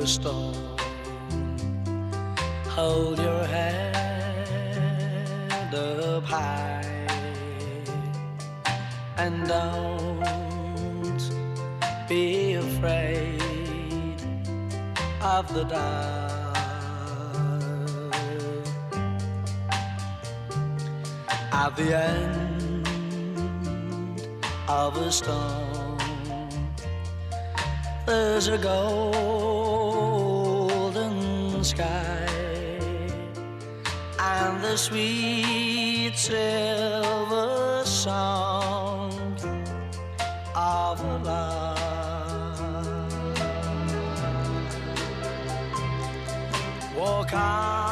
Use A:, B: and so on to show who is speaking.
A: the storm. Hold your head up high and don't be afraid of the dark. At the end of a storm, there's a golden sky and the sweet silver sound of a lark. Walk on